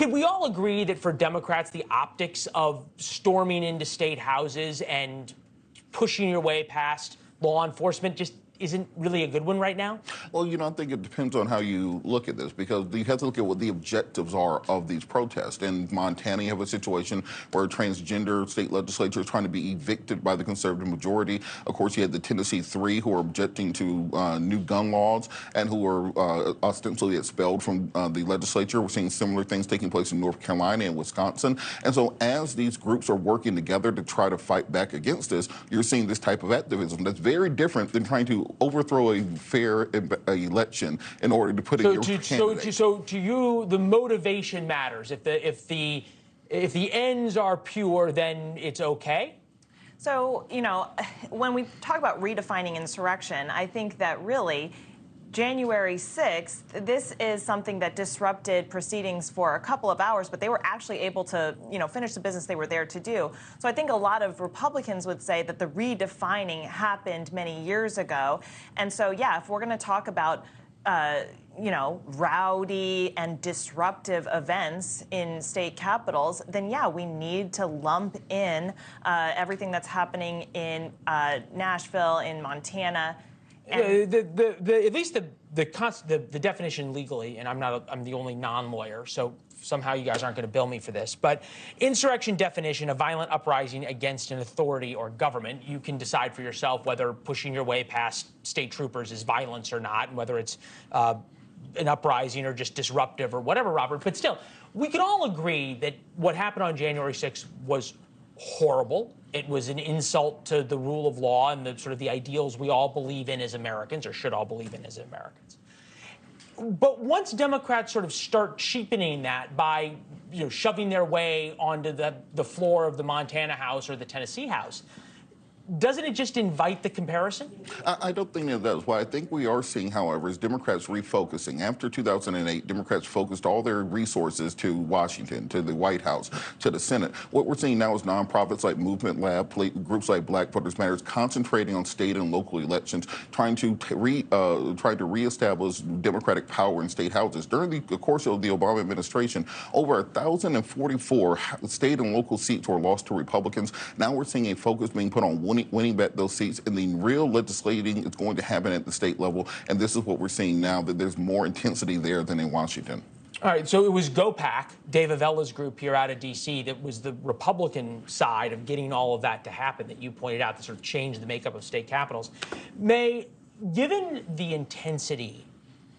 Can we all agree that for Democrats, the optics of storming into state houses and pushing your way past law enforcement just isn't really a good one right now? Well, I think it depends on how you look at this, because you have to look at what the objectives are of these protests. In Montana, you have a situation where a transgender state legislature is trying to be evicted by the conservative majority. Of course, you had the Tennessee Three, who are objecting to new gun laws and who are ostensibly expelled from the legislature. We're seeing similar things taking place in North Carolina and Wisconsin. And so as these groups are working together to try to fight back against this, you're seeing this type of activism that's very different than trying to overthrow a fair election in order to put in your candidate. So to you, the motivation matters. If the ends are pure, then it's okay? So, when we talk about redefining insurrection, I think that really January 6th, this is something that disrupted proceedings for a couple of hours, but they were actually able to, finish the business they were there to do. So I think a lot of Republicans would say that the redefining happened many years ago. And so, yeah, if we're going to talk about rowdy and disruptive events in state capitals, then yeah, we need to lump in everything that's happening in Nashville, in Montana. At least the definition legally, and I'm the only non-lawyer, so somehow you guys aren't going to bill me for this, but insurrection definition, a violent uprising against an authority or government. You can decide for yourself whether pushing your way past state troopers is violence or not, and whether it's an uprising or just disruptive or whatever, Robert. But still, we can all agree that what happened on January 6th was horrible. It was an insult to the rule of law and the sort of the ideals we all believe in as Americans, or should all believe in as Americans. But once Democrats sort of start cheapening that by shoving their way onto the floor of the Montana House or the Tennessee House, doesn't it just invite the comparison? I don't think it does. What I think we are seeing, however, is Democrats refocusing. After 2008, Democrats focused all their resources to Washington, to the White House, to the Senate. What we're seeing now is nonprofits like Movement Lab, groups like Black Voters Matters, concentrating on state and local elections, trying to reestablish Democratic power in state houses. During the course of the Obama administration, over 1,044 state and local seats were lost to Republicans. Now we're seeing a focus being put on winning back those seats, and the real legislating is going to happen at the state level. And this is what we're seeing now, that there's more intensity there than in Washington. All right, so it was GOPAC, Dave Avella's group here out of D.C., that was the Republican side of getting all of that to happen, that you pointed out, to sort of change the makeup of state capitals. Given the intensity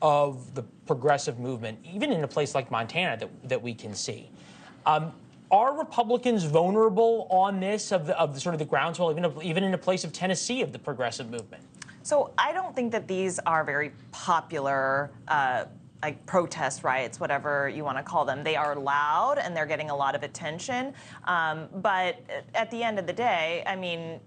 of the progressive movement, even in a place like Montana that we can see, are Republicans vulnerable on this, of the sort of the groundswell, even in a place of Tennessee, of the progressive movement? So I don't think that these are very popular like protest riots, whatever you want to call them. They are loud and they're getting a lot of attention. But at the end of the day, I mean,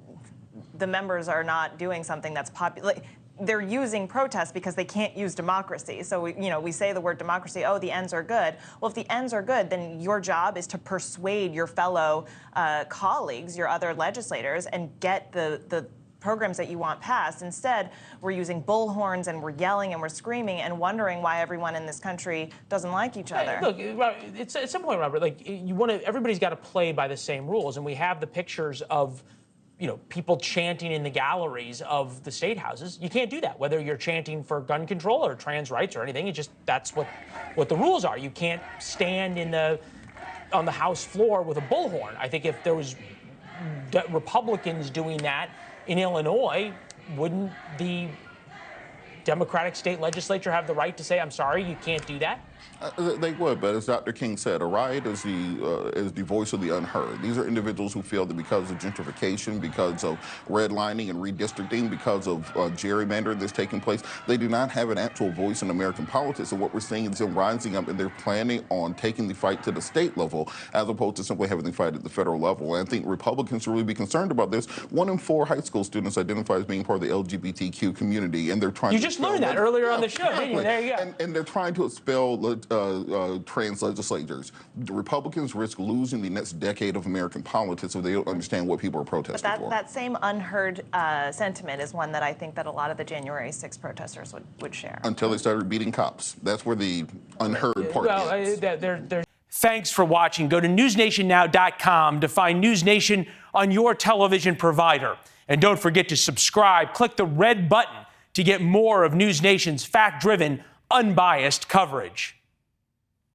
the members are not doing something that's popular. They're using protests because they can't use democracy. So we say the word democracy, oh, the ends are good. Well, if the ends are good, then your job is to persuade your fellow colleagues, your other legislators, and get the programs that you want passed. Instead, we're using bullhorns and we're yelling and we're screaming and wondering why everyone in this country doesn't like each other. Look, it's at some point, Robert, like everybody's got to play by the same rules, and we have the pictures of people chanting in the galleries of the state houses. You can't do that, whether you're chanting for gun control or trans rights or anything. That's what the rules are. You can't stand on the House floor with a bullhorn. I think if there was Republicans doing that in Illinois, wouldn't the Democratic state legislature have the right to say, I'm sorry, you can't do that? They would, but as Dr. King said, a riot is the voice of the unheard. These are individuals who feel that because of gentrification, because of redlining and redistricting, because of gerrymandering that's taking place, they do not have an actual voice in American politics. And what we're seeing is them rising up, and they're planning on taking the fight to the state level as opposed to simply having the fight at the federal level. And I think Republicans should really be concerned about this. 1 in 4 high school students identify as being part of the LGBTQ community, and they're trying to... You just learned that earlier on the show, didn't you? There you go. And they're trying to expel trans legislators. The Republicans risk losing the next decade of American politics if they don't understand what people are protesting for. That same unheard sentiment is one that I think that a lot of the January 6th protesters would share. Until they started beating cops. That's where the unheard part is. Thanks for watching. Go to newsnationnow.com to find NewsNation on your television provider. And don't forget to subscribe. Click the red button to get more of NewsNation's fact-driven, unbiased coverage.